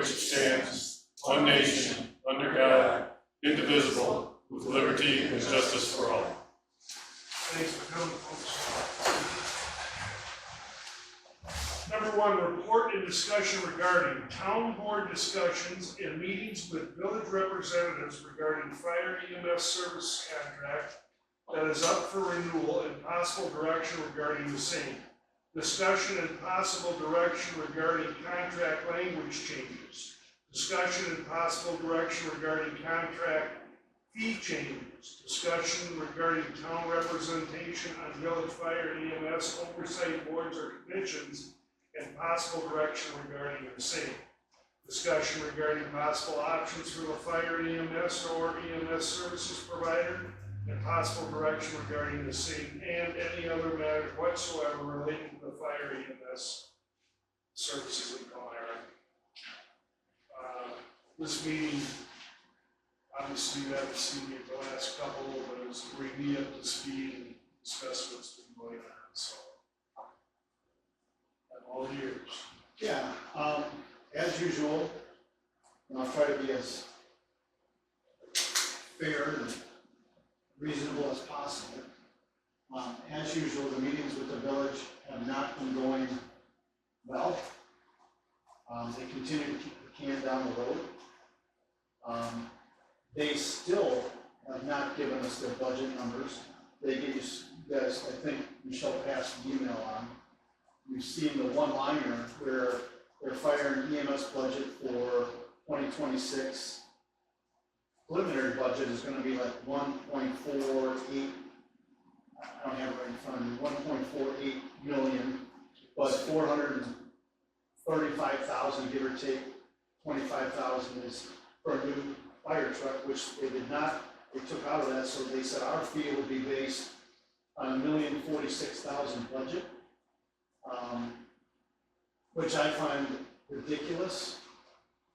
which it stands, one nation, under God, indivisible, with liberty and justice for all. Thanks for coming, folks. Number 1, report and discussion regarding town board discussions and meetings with village representatives regarding fire EMS service contract that is up for renewal and possible direction regarding the same. Discussion and possible direction regarding contract language changes. Discussion and possible direction regarding contract fee changes. Discussion regarding town representation on Village Fire and EMS oversight boards or commissions and possible direction regarding the same. Discussion regarding possible options for the fire EMS or EMS services provider and possible direction regarding the same and any other matter whatsoever relating to the fire EMS services in Palmyra. This meeting, obviously you haven't seen me the last couple, but it was to bring me up to speed and discuss what's been going on, so. I'm all ears. Yeah, as usual, and I'll try to be as fair and reasonable as possible. As usual, the meetings with the village have not been going well. They continue to kick the can down the road. They still have not given us their budget numbers. They gave you guys, I think Michelle passed the email on. You've seen the one-liner where their fire and EMS budget for 2026 preliminary budget is going to be like 1.48. I don't have it right in front of me. 1.48 million, but 435,000, give or take, 25,000 is for a new fire truck, which they did not. They took out of that, so they said our fee would be based on $1,046,000 budget. Which I find ridiculous.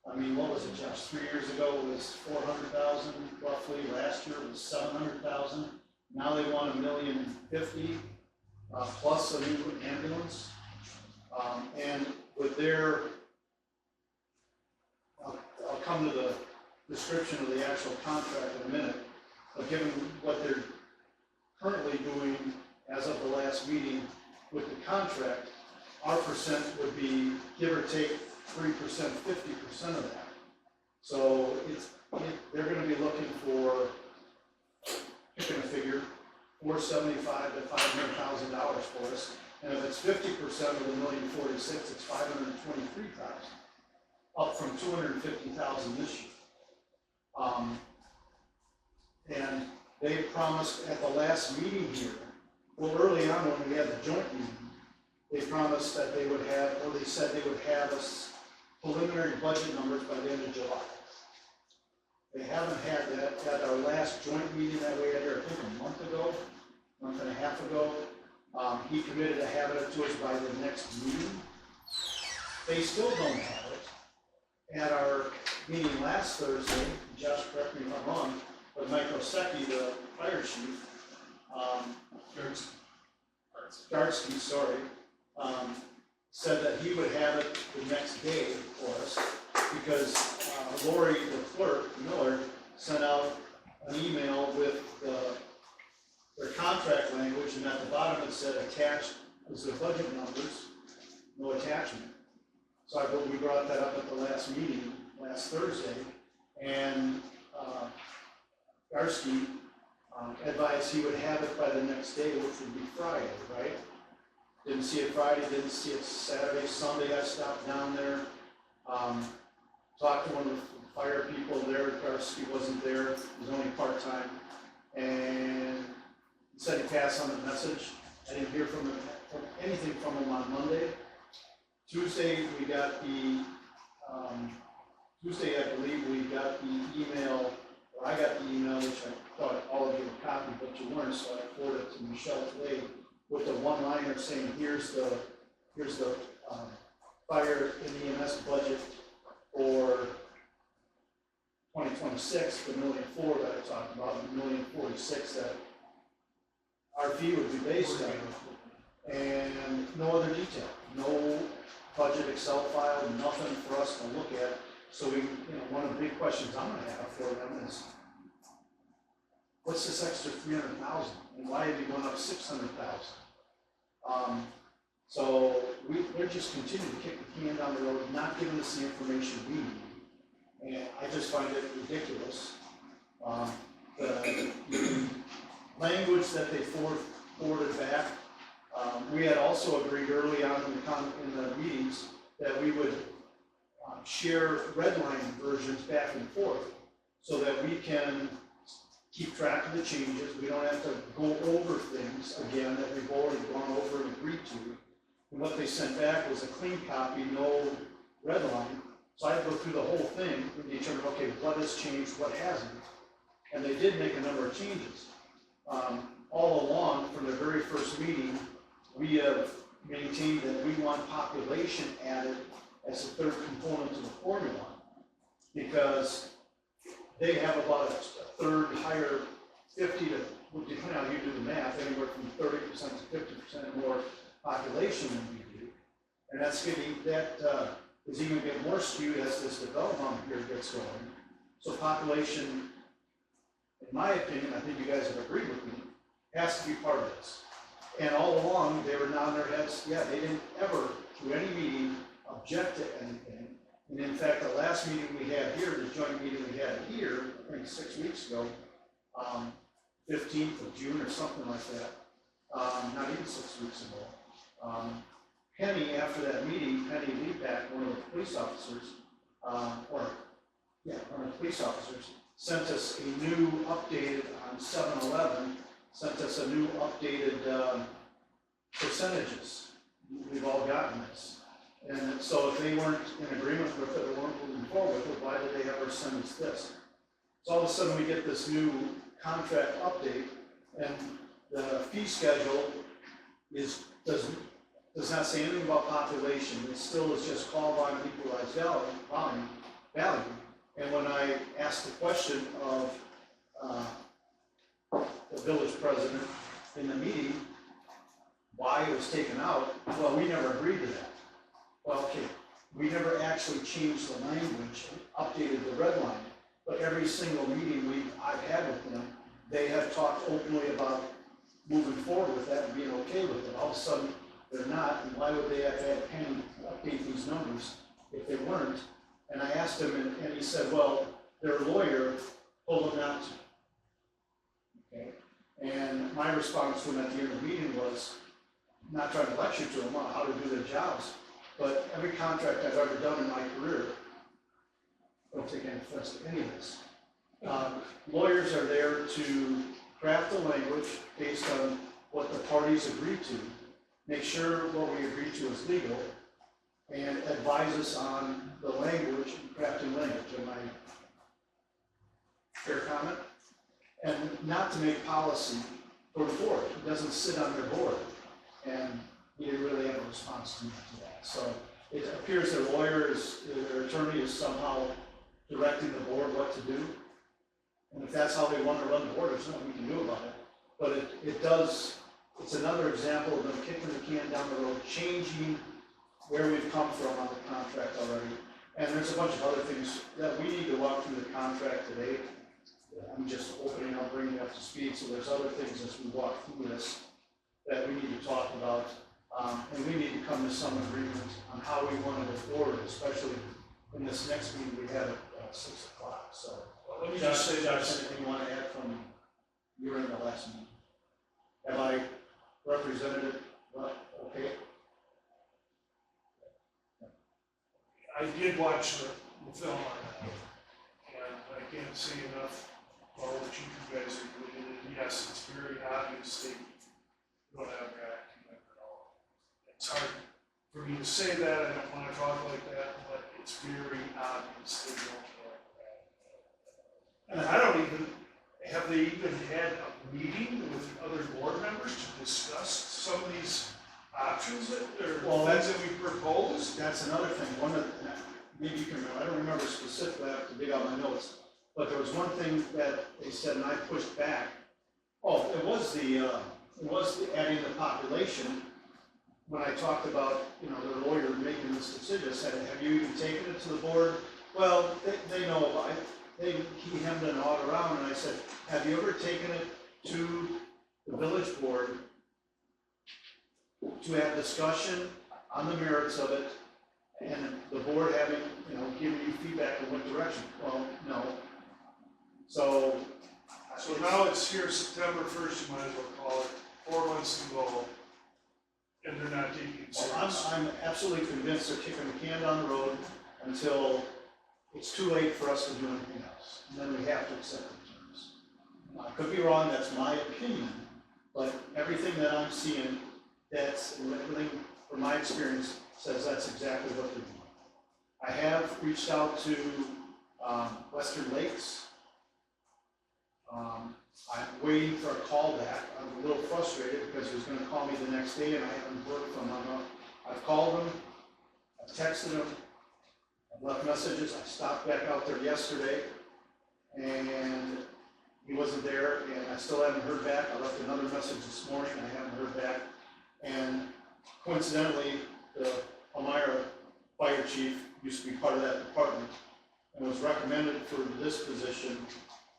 I mean, what was it, Josh? 3 years ago it was 400,000 roughly. Last year it was 700,000. Now they want $1,050,000 plus a new ambulance. And with their, I'll come to the description of the actual contract in a minute. But given what they're currently doing as of the last meeting with the contract, our percent would be, give or take, 3%, 50% of that. So they're going to be looking for, picking a figure, $475,000 to $500,000 for us. And if it's 50% of the $1,046,000, it's $523,000, up from $250,000 this year. And they promised at the last meeting here, well, early on when we had the joint meeting, they promised that they would have, or they said they would have us preliminary budget numbers by the end of July. They haven't had that. At our last joint meeting that we had here, I think a month and a half ago, he committed to having it to us by the next meeting. They still don't have it. At our meeting last Thursday, Josh, correct me if I'm wrong, but Mike Osecki, the fire chief, Garsky, sorry, said that he would have it the next day for us because Lori, the clerk, Miller, sent out an email with their contract language, and at the bottom it said attached was the budget numbers, no attachment. So we brought that up at the last meeting last Thursday, and Garsky advised he would have it by the next day, which would be Friday, right? Didn't see it Friday, didn't see it Saturday, Sunday I stopped down there, talked to one of the fire people there. Garsky wasn't there, he was only part-time, and he said he passed on the message. I didn't hear from anything from him on Monday. Tuesday we got the, Tuesday I believe we got the email, or I got the email, which I thought all of you were copied, but you weren't, so I forwarded it to Michelle today with the one-liner saying, here's the fire and EMS budget for 2026, the $1.4 million that I talked about, the $1.046 that our fee would be based on, and no other detail, no budget Excel file, nothing for us to look at. So one of the big questions I'm gonna have for them is, what's this extra 300,000, and why have you gone up 600,000? So we're just continuing to kick the can down the road, not giving us the information we need, and I just find it ridiculous. The language that they forwarded back, we had also agreed early on in the meetings that we would share red line versions back and forth so that we can keep track of the changes. We don't have to go over things again that we've already gone over and agreed to. And what they sent back was a clean copy, no red line. So I had to go through the whole thing and determine, okay, what has changed, what hasn't. And they did make a number of changes. All along, from the very first meeting, we have maintained that we want population added as a third component to the formula, because they have about a third higher, 50 to, depending on how you do the math, anywhere from 30% to 50% more population than we do. And that's is even get more skewed as this development here gets going. So population, in my opinion, I think you guys have agreed with me, has to be part of this. And all along, they were nodding their heads, yeah, they didn't ever, through any meeting, object to anything. And in fact, the last meeting we had here, the joint meeting we had here, I think 6 weeks ago, 15th of June or something like that, not even 6 weeks ago, Penny, after that meeting, Penny Leapak, one of the police officers, one of the police officers, sent us a new updated on 7/11, sent us a new updated percentages. We've all gotten this. And so if they weren't in agreement with it or weren't moving forward with it, why did they ever send us this? So all of a sudden we get this new contract update, and the fee schedule does not say anything about population. It still is just call volume equalized value. And when I asked the question of the village president in the meeting, why it was taken out, well, we never agreed to that. Well, okay, we never actually changed the language, updated the red line, but every single meeting I've had with them, they have talked openly about moving forward with that and being okay with it. All of a sudden, they're not, and why would they have had Penny update these numbers if they weren't? And I asked him, and he said, well, their lawyer told them not to. Okay, and my response to him at the end of the meeting was, not trying to lecture to them on how to do their jobs, but every contract I've ever done in my career, I don't take any offense to any of this. Lawyers are there to craft the language based on what the parties agreed to, make sure what we agreed to is legal, and advise us on the language and crafting language. Am I fair comment? And not to make policy for the board. It doesn't sit on their board. And he didn't really have a response to that. So it appears their their attorney is somehow directing the board what to do. And if that's how they want to run the board, there's nothing we can do about it. But it's another example of them kicking the can down the road, changing where we've come from on the contract already. And there's a bunch of other things that we need to walk through the contract today. I'm just opening up, bringing it up to speed. So there's other things as we walk through this that we need to talk about. And we need to come to some agreement on how we want to go forward, especially in this next meeting we have at 6 o'clock. So Let me just say Josh, this. anything you want to add from you in the last meeting? Have I represented it well? Okay. I did watch the film on that, and I can't say enough about what you guys are doing. And yes, it's very obvious they don't have that at all. It's hard for me to say that, I don't want to talk like that, but it's very obvious they don't have that. And I don't even, have they even had a meeting with other board members to discuss some of these options that, or things that we proposed? That's another thing. Maybe you can remember, I don't remember specifically, I have to dig out my notes, but there was one thing that they said, and I pushed back. Oh, it was the adding the population. When I talked about, their lawyer making this decision, I said, have you even taken it to the board Well, they know, he hemmed and hawed around, and I said, have you ever taken it to the village board to have discussion on the merits of it, and the board having, giving you feedback in what direction? Well, no. So. So now it's here September 1st, you might as well call it, 4 months to go, and they're not taking it serious. I'm absolutely convinced they're kicking the can down the road until it's too late for us to do anything else, and then we have to accept the terms. I could be wrong, that's my opinion, but everything that I'm seeing, everything from my experience says that's exactly what they're doing. I have reached out to Western Lakes. I'm waiting for a call back. I'm a little frustrated because he was going to call me the next day and I haven't heard from him. I've called him, I've texted him, I've left messages. I stopped back out there yesterday and he wasn't there, and I still haven't heard back. I left another message this morning and I haven't heard back. And coincidentally, the Palmyra fire chief used to be part of that department and was recommended for this position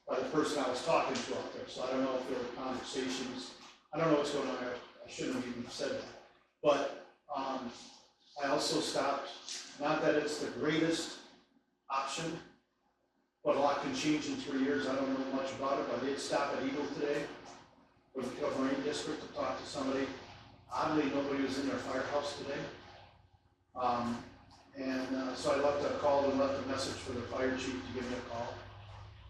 by the person I was talking to out there. So I don't know if there were conversations. I don't know what's going on there. I shouldn't have even said that. But I also stopped, not that it's the greatest option, but a lot can change in 3 years. I don't know much about it, but I did stop at Eagle today for the Marine District to talk to somebody. Oddly, nobody was in their firehouse today. So I left a call and left a message for the fire chief to give me a call.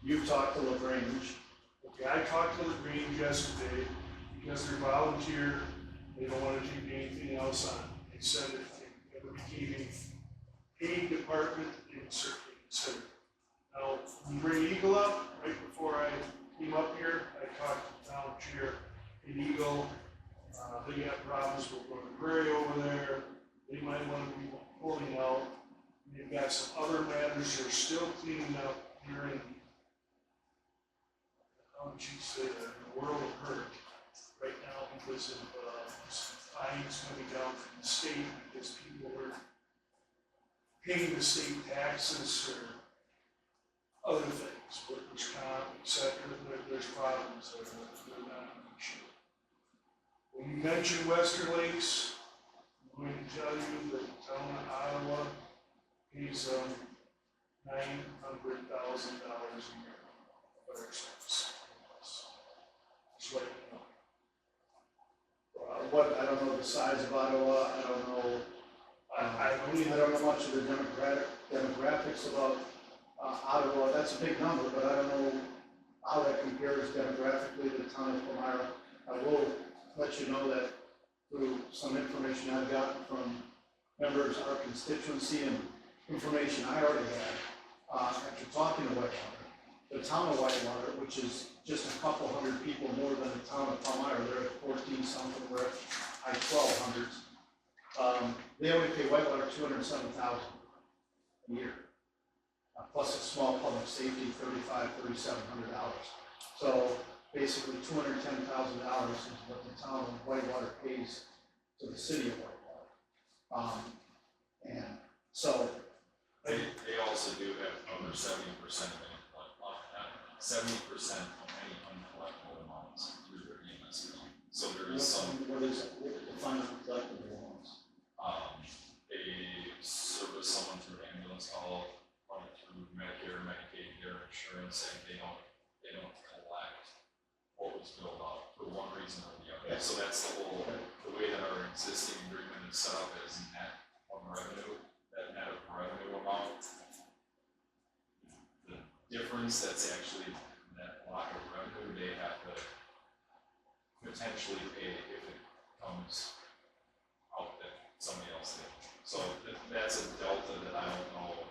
You've talked to LaGrange. Okay, I talked to LaGrange yesterday, because they're volunteer, they don't want to take anything else on. They said if it ever became a paid department, they would certainly consider it. Now, when you bring Eagle up, right before I came up here, I talked to the town chair in Eagle. They got problems with Northern Prairie over there. They might want to be pulling out. They've got some other matters they're still cleaning up here in, how would you say that, in the world of hurt right now because of some fines coming down from the state because people were paying the state taxes or other things, workers' comp, etc. There's problems there that they're not being sure. When you mention Western Lakes, I'm going to tell you that the town of Ottawa pays $900,000 a year for their service. Just let you know. I don't know the size of Ottawa. I don't know. I don't know much of the demographics about Ottawa. That's a big number, but I don't know how that compares demographically to the town of Palmyra. I will let you know that through some information I've gotten from members of our constituency and information I already had, after talking to Whitewater, the town of Whitewater, which is just a couple hundred people more than the town of Palmyra, they're at 14 something, we're at high 1200s. They only pay Whitewater $207,000 a year, plus a small public safety, $3,700. So basically $210,000 is what the town of Whitewater pays to the city of Whitewater. And so they also do have over 70% of any 70% of any uncollectible amounts through their EMS bill. So there is some. What is it? Define uncollectible amounts. They service someone through ambulance call, run it through Medicare, Medicaid, their insurance, and they don't collect what was billed out for one reason or the other. So that's the whole, the way that our existing agreement is set up is net of revenue, that net of revenue amount. The difference that's actually that block of revenue, they have to potentially pay if it comes out that somebody else did. So that's a delta that I don't know.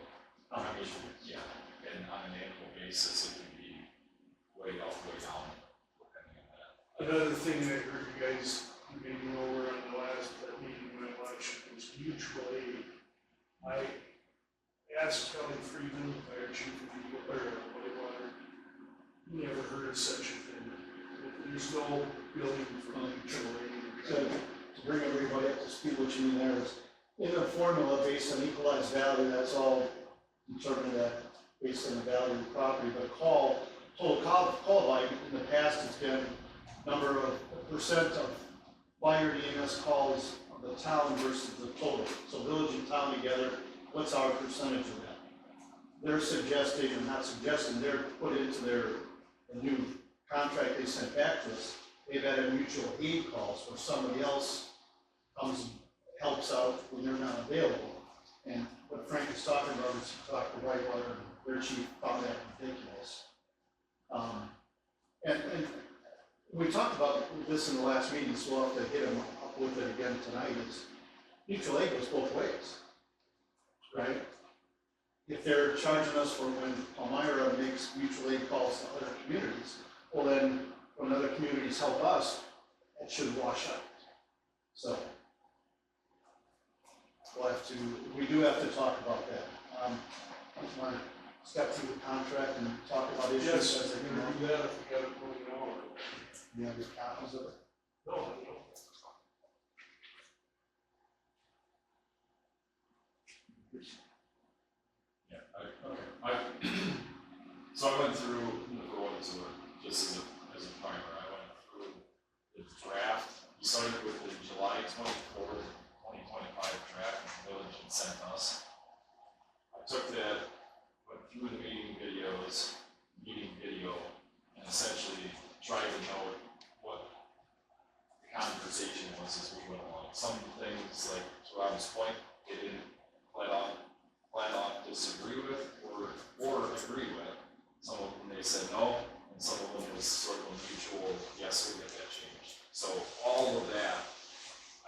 I mean, yeah, and on an annual basis, it would be way up, way down, depending on that. another thing that I heard you guys maybe over on the last meeting when I watched was mutual aid. I asked Kelly Freeman, the fire chief of Whitewater, he never heard of such a thing. There's no billing for mutual aid. So to bring everybody up to speed, what you mean there is, in the formula based on equalized value, that's all determine that based on the value of the property, but total call volume in the past has been number of percent of fire and EMS calls of the town versus the total. So village and town together, what's our percentage of that? They're suggesting, or not suggesting, they're put into the new contract they sent back to us. They've added mutual aid calls where somebody else comes and helps out when they're not available. And what Frank is talking about is Dr. Whitewater and their chief found that ridiculous. And we talked about this in the last meeting, so we'll have to hit them up with it again tonight, is mutual aid goes both ways, right? If they're charging us for when Palmyra makes mutual aid calls to other communities, well then, when other communities help us, it should wash out. So, we do have to talk about that. I just want to step through the contract and talk about issues Yes, as they we're come gonna up. do that if we got it moving on. You have your copies of it? No, no. Yeah, so I went through the road to it, just as a primer, I went through the draft. We started with the July 24th, 2025 draft the village had sent us. I took that, went through the meeting video, and essentially tried to note what the conversation was as we went along. Some things, like to Robin's point, they didn't flat off disagree with or agree with. Some of them they said no, and some of them was sort of a mutual, yes, we'll get that changed. So all of that,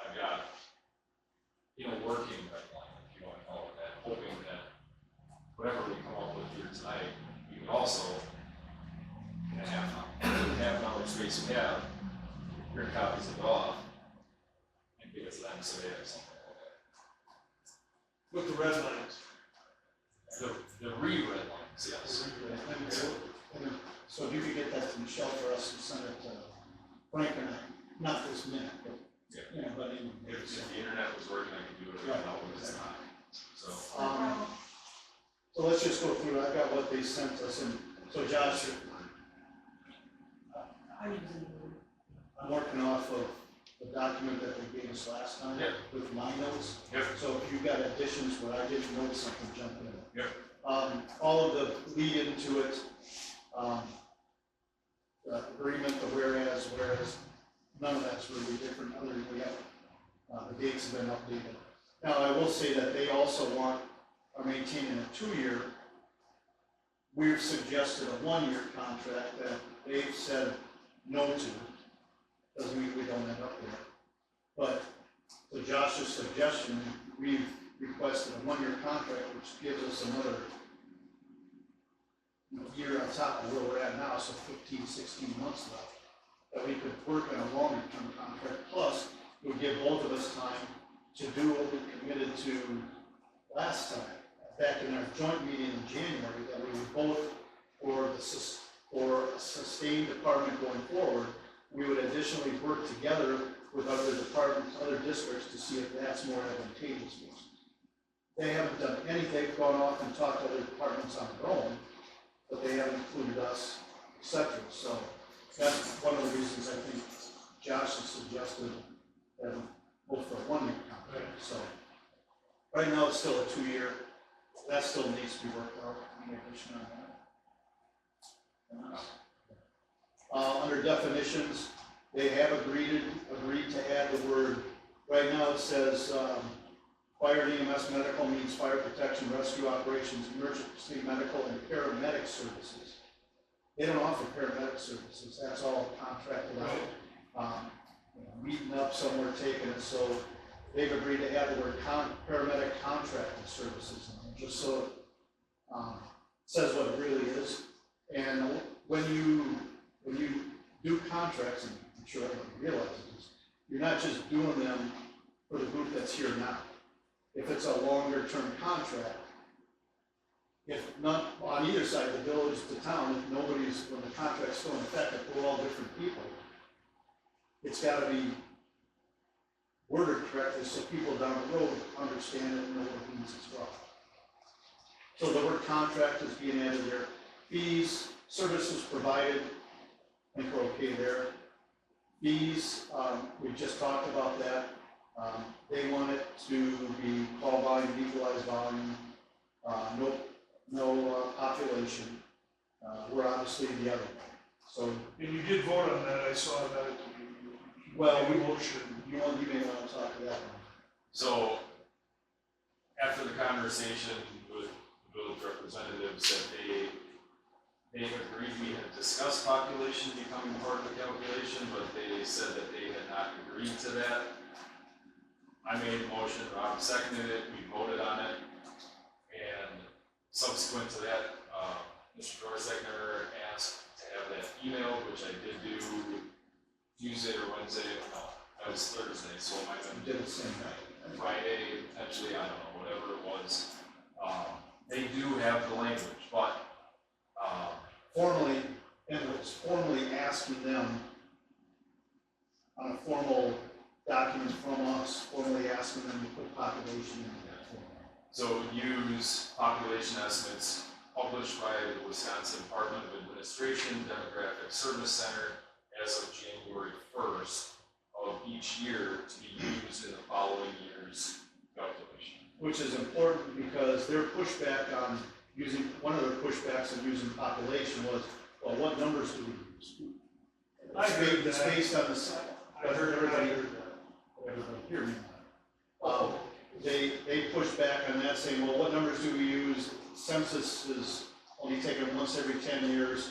I've got, working redline, if you want to call it that, hoping that whatever we come up with here tonight, we can also, in a half an hour space we have, print copies of it off, and give it to them so they have something like that. With the red lines. The re-red lines, yes. So if you could get that to Michelle for us and send it to Frank and I, not this minute, but, but in. If the internet was working, I could do it right now, but it's not. So, So let's just go through, I've got what they sent us, and so Josh, I'm working off of the document that they gave us last time Yep. with my notes. Yep. So if you've got additions where I didn't note something, jump in. Yep. All of the lead into it, the agreement, the whereas, none of that's really different, other than we have, the dates have been updated. Now, I will say that they also are maintaining a 2-year. We've suggested a 1-year contract that they've said no to, doesn't mean we don't end up there. But to Josh's suggestion, we've requested a 1-year contract, which gives us another year on top of where we're at now, so 15, 16 months left, that we could work on a longer term contract. Plus, it would give both of us time to do what we committed to last time, back in our joint meeting in January, that we would both, for a sustained department going forward, we would additionally work together with other departments, other districts, to see if that's more advantageous. They haven't done anything, they've gone off and talked to other departments on their own, but they haven't included us, etc. So that's one of the reasons I think Josh has suggested that we go for a 1-year contract. So right now it's still a 2-year. That still needs to be worked out. Any addition on that? Under definitions, they have agreed to add the word. Right now it says fire and EMS medical means fire protection, rescue operations, emergency medical, and paramedic services. They don't offer paramedic services. That's all contracted out. Meeting up somewhere, taking it. So they've agreed to add the word paramedic contracted services, just so it says what it really is. And when you do contracts, and I'm sure everybody realizes this, you're not just doing them for the group that's here now. If it's a longer term contract, if not on either side, the village, the town, if nobody's, when the contract's still in effect, if we're all different people, it's gotta be worded correctly so people down the road understand it and know what it means as well. So the word contract is being added there. Fees, services provided, I think we're okay there. Fees, we just talked about that. They want it to be call volume, equalized volume, no population. We're obviously the other one. So, And you did vote on that, I saw that. well, You motion. you may want to talk to that one. So, after the conversation with the village representatives, that they agreed we had discussed population becoming part of the calculation, but they said that they had not agreed to that. I made a motion, Rob seconded it, we voted on it, and subsequent to that, Mr. Dorsigner asked to have that emailed, which I did do Tuesday or Wednesday, no, that was Thursday, so it might have We been did the same thing. Friday, potentially, I don't know, whatever it was. They do have the language, but, Formally, and it was formally asking them on a formal document from us, formally asking them to put population in that form. so use population estimates published by the Wisconsin Department of Administration Demographic Service Center as of January 1st of each year to be used in the following year's calculation. Which is important because their pushback on using, one of their pushbacks on using population was, well, what numbers do we use? I heard It's that. based on the, site. I heard everybody that. hear me. They push back on that, saying, well, what numbers do we use? Census is only taken once every 10 years.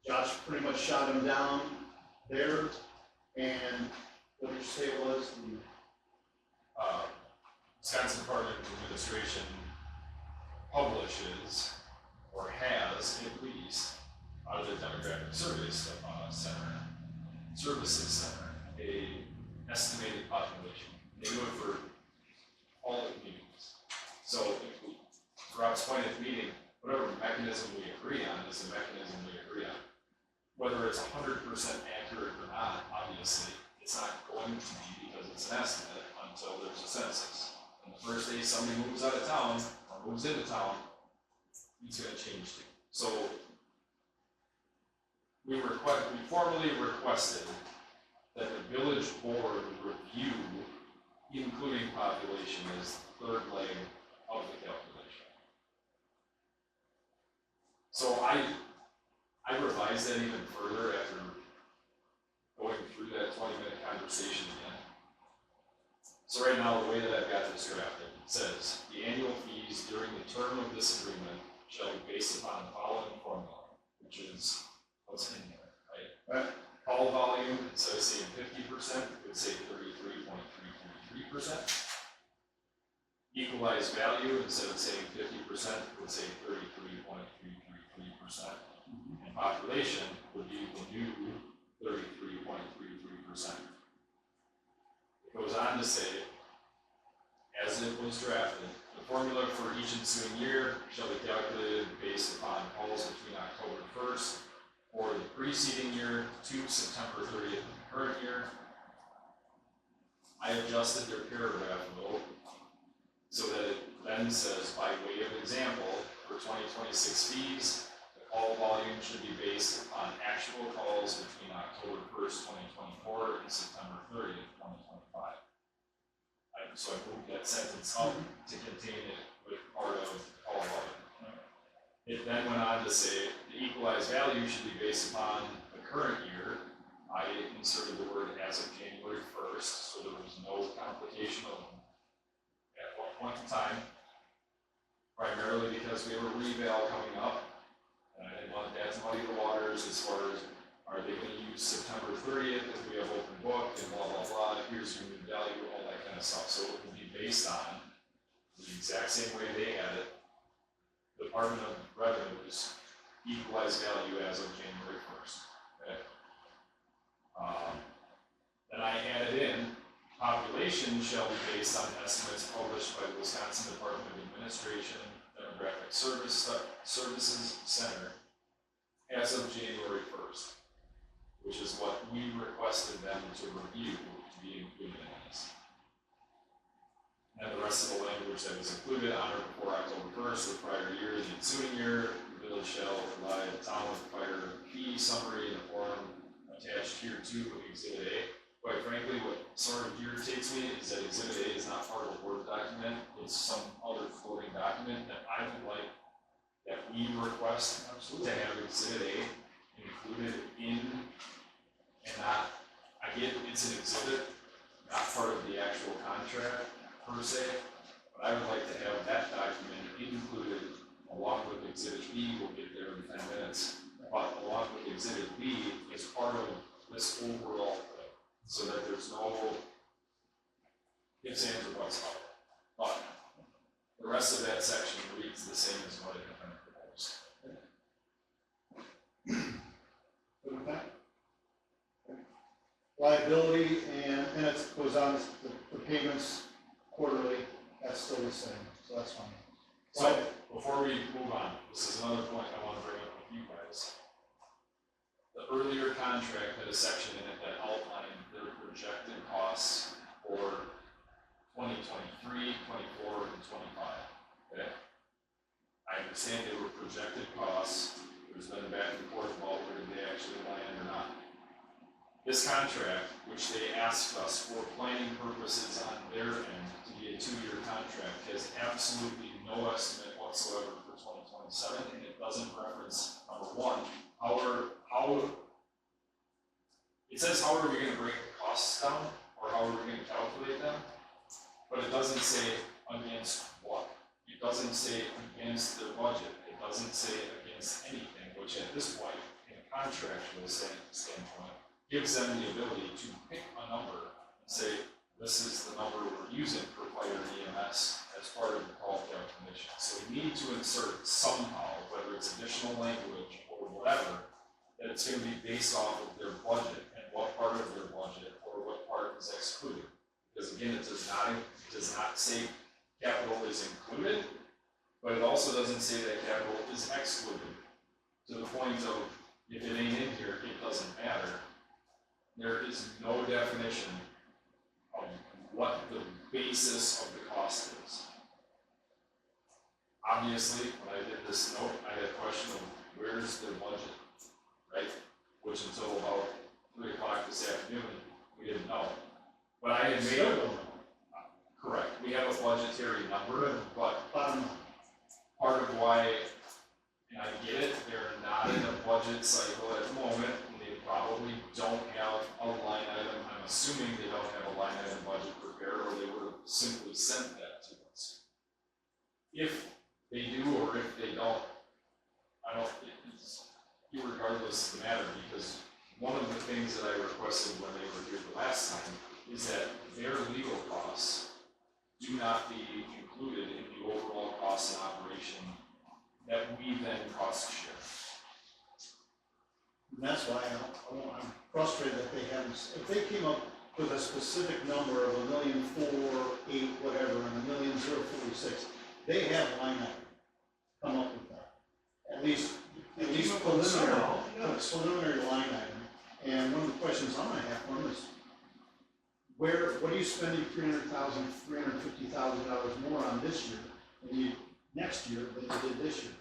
Josh pretty much shot him down there, and what did you say it was? Wisconsin Department of Administration publishes, or has at least, out of the Demographic Services Center, a estimated population. They do it for all the communities. So if we, Rob's point at the meeting, whatever mechanism we agree on is the mechanism we agree on. Whether it's 100% accurate or not, obviously, it's not going to be because it's an estimate until there's a census. And the first day somebody moves out of town or moves into town, it's going to change things. So we formally requested that the village board review, including population, as the third leg of the calculation. So I revised that even further after going through that 20-minute conversation again. So right now, the way that I've got this drafted, it says, the annual fees during the term of this agreement shall be based upon the following formula, which is what's in there, right? Right. Call volume, instead of saying 50%, it would say 33.333%. Equalized value, instead of saying 50%, it would say 33.333%. And population would be the new 33.33%. It goes on to say, as it was drafted, the formula for each ensuing year shall be calculated based upon calls between October 1st or the preceding year to September 30th of the current year. I adjusted their paragraph a little so that it then says, by way of example, for 2026 fees, the call volume should be based upon actual calls between October 1st, 2024 and September 30th, 2025. So I moved that sentence up to contain it with part of the call volume. It then went on to say the equalized value should be based upon the current year. I inserted the word as of January 1st, so there was no complication of at one point in time, primarily because we have a reval coming up, and I didn't want that to muddy the waters as far as are they going to use September 30th if we have open book and blah, blah, blah, here's your new value, all that kind of stuff. So it will be based on the exact same way they had it, Department of Revenue's equalized value as of January 1st. Okay? Then I added in, population shall be based on estimates published by the Wisconsin Department of Administration Demographic Services Center as of January 1st. Which is what we requested them to review to be included in this. And the rest of the language that was included on or before October first of the prior year, the ensuing year, the village shall provide the town with fire fee summary in the form attached here to Exhibit A. Quite frankly, what sort of irritates me is that Exhibit A is not part of a Word document, it's some other floating document that I would like, that we request to have Exhibit A included in, and not, I get it's an exhibit, not part of the actual contract per se, but I would like to have that document included along with Exhibit B, we'll get there in 10 minutes, but along with Exhibit B as part of this overall thing, so that there's no ifs, ands, or buts about it. But the rest of that section reads the same as what it had been proposed. Good with that? Liability and it goes on, the payments quarterly, that's still the same, so that's fine. So, before we move on, this is another point I want to bring up with you guys. The earlier contract had a section in it that outlined the projected costs for 2023, 24, and 25, okay? I understand they were projected costs, there's been back and forth about where they actually land or not. This contract, which they asked us for planning purposes on their end to be a 2-year contract, has absolutely no estimate whatsoever for 2027, and it doesn't reference, number one, it says how are we gonna break the costs down, or how are we gonna calculate them, but it doesn't say against what. It doesn't say against their budget, it doesn't say against anything, which at this point, in a contractual standpoint, gives them the ability to pick a number and say, this is the number we're using for fire and EMS as part of the call calculation. So we need to insert somehow, whether it's additional language or whatever, that it's gonna be based off of their budget and what part of their budget or what part is excluded. Because again, it does not say capital is included, but it also doesn't say that capital is excluded. To the point of, if it ain't in here, it doesn't matter. There is no definition of what the basis of the cost is. Obviously, when I did this note, I had a question of where's their budget, right? Which until about 3 o'clock this afternoon, we didn't know. But I had made it, correct, we have a budgetary number, but Bottom line. part of why, and I get it, they're not in a budget cycle at the moment, and they probably don't have a line item, I'm assuming they don't have a line item budget prepared, or they would have simply sent that to us. If they do, or if they don't, it's irregardless of the matter, because one of the things that I requested when they were here the last time is that their legal costs do not be included in the overall cost and operation that we then cost share. And that's why I'm frustrated that they haven't, if they came up with a specific number of $1,000,004,8 whatever, and $1,000,046, they have a line item, come up with that. At least preliminary line item. And one of the questions I'm gonna have for them is, what are you spending $300,000, $350,000 more on this year next year than you did this year?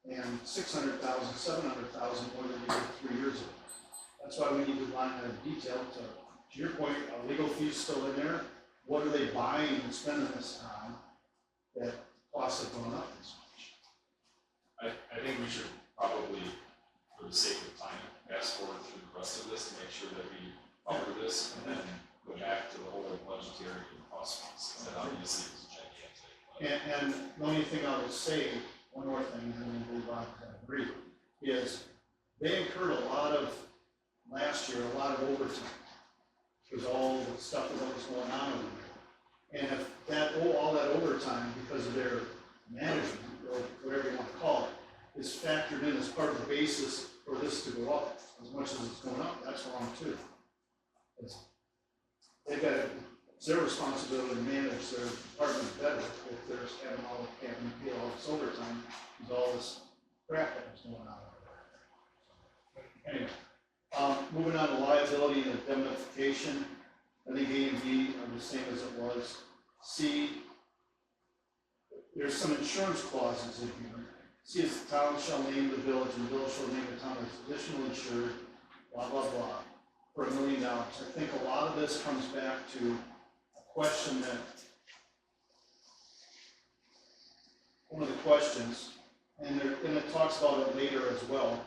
And $600,000, $700,000 more than you did 3 years ago. That's why we need to line item detail to your point, are legal fees still in there? What are they buying and spending this on that costs have gone up this much? I think we should probably, for the sake of time, fast forward through the rest of this to make sure that we cover this, and then go back to the whole budgetary cost piece, that obviously is gigantic. And the only thing I would say, one more thing, and then we'll move on to agree, is they incurred a lot of overtime. Because all the stuff that was going on over there. And if all that overtime, because of their management, or whatever you want to call it, is factored in as part of the basis for this to go up, as much as it's going up, that's wrong too. It's their responsibility to manage their department better if they're having to pay all this overtime, because all this crap that was going on over there. Anyway, moving on to liability and indemnification, I think A and B are the same as it was. C, there's some insurance clauses in here. See, as the town shall name the village, and the village shall name the town as additional insured, blah, blah, blah, for $1 million. I think a lot of this comes back to a question that, one of the questions, and it talks about it later as well.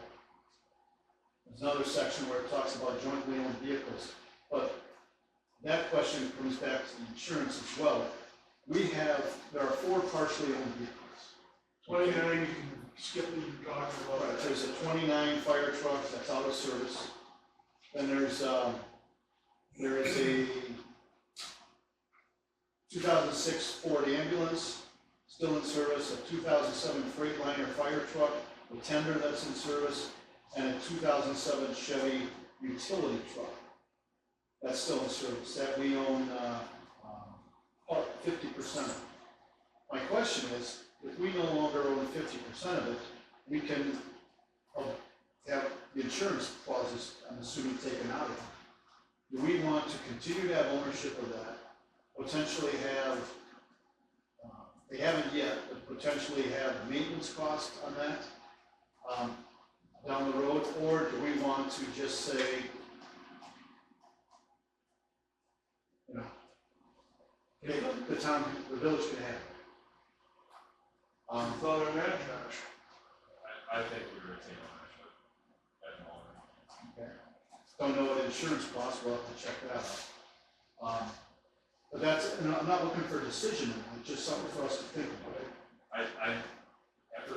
There's another section where it talks about jointly owned vehicles, but that question comes back to the insurance as well. There are 4 partially owned vehicles. 29, you can skip what you're talking about. Right, there's a 29 fire truck that's out of service. Then there is a 2006 Ford ambulance, still in service, a 2007 Freightliner fire truck, a tender that's in service, and a 2007 Chevy utility truck that's still in service, that we own 50% of. My question is, if we no longer own 50% of it, we can have the insurance clauses, I'm assuming, taken out of it. Do we want to continue to have ownership of that, potentially have, they haven't yet, but potentially have maintenance costs on that down the road, or do we want to just say, you know, okay, the town, the village can have it? Thought on that, Josh? I think we retain ownership at the moment. Okay. Don't know what insurance costs, we'll have to check that out. But that's, and I'm not looking for a decision, it's just something for us to think about. After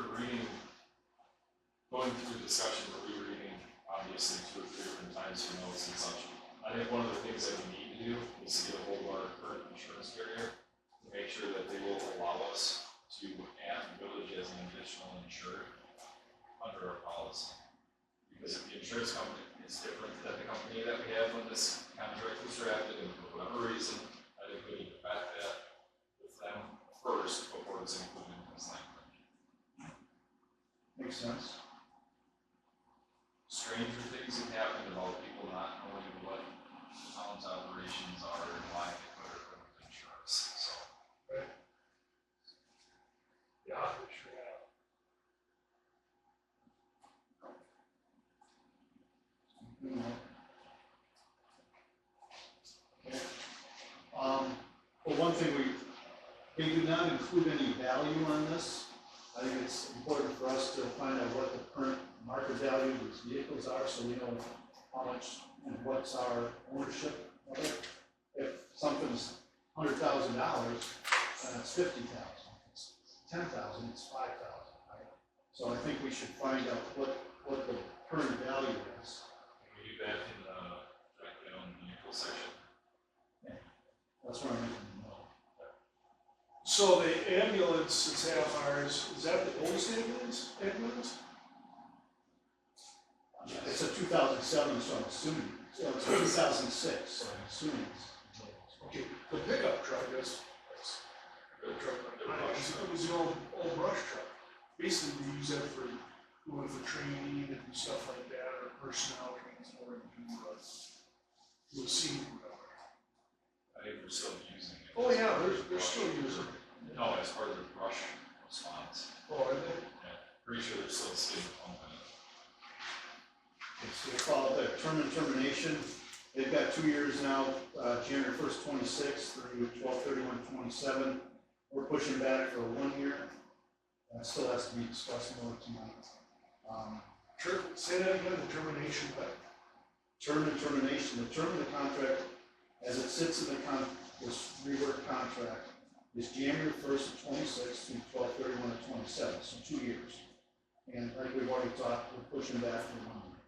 going through the discussion, or rereading, obviously 2 or 3 different times for notes and such, I think one of the things that we need to do is to get a hold of our current insurance carrier to make sure that they will allow us to add the village as an additional insured under our policy. Because if the insurance company is different than the company that we had when this contract was drafted, and for whatever reason, I think we need to back that with them first before it's included in this language. Makes sense. Stranger things have happened about people not knowing what the town's operations are and why they put it with insurance, so. Yeah, for sure. Okay. Well, one thing they do not include any value on this. I think it's important for us to find out what the current market value of these vehicles are, so we know how much and what's our ownership of it. If something's $100,000, then it's $50,000. If it's $10,000, it's $5,000, right? So I think we should find out what the current value is. Can we do that in the directly owned vehicle section? That's what I'm making the note. So the ambulance that's half ours, is that the oldest ambulance? It's a 2007, so I'm assuming, so it's a 2006, so I'm assuming it's. Okay, the pickup truck is. The truck, It was the old brush truck. Basically, we use that for going for training and stuff like that, or personnel transport to the scene. I think we're still using it. Oh, yeah, they're still using it. No, as part of the brush response. Oh, are they? Yeah, pretty sure they're still skin pumping it. So we follow that term and termination. They've got 2 years now, January 1st, 26 through 12/31/27. We're pushing back for 1 year. That still has to be discussed more tonight. Say that again, the termination, but Term and termination, the term of the contract, as it sits in this rework contract, is January 1st, 26 through 12/31/27, so 2 years. And like we've already talked, we're pushing back for 1 year.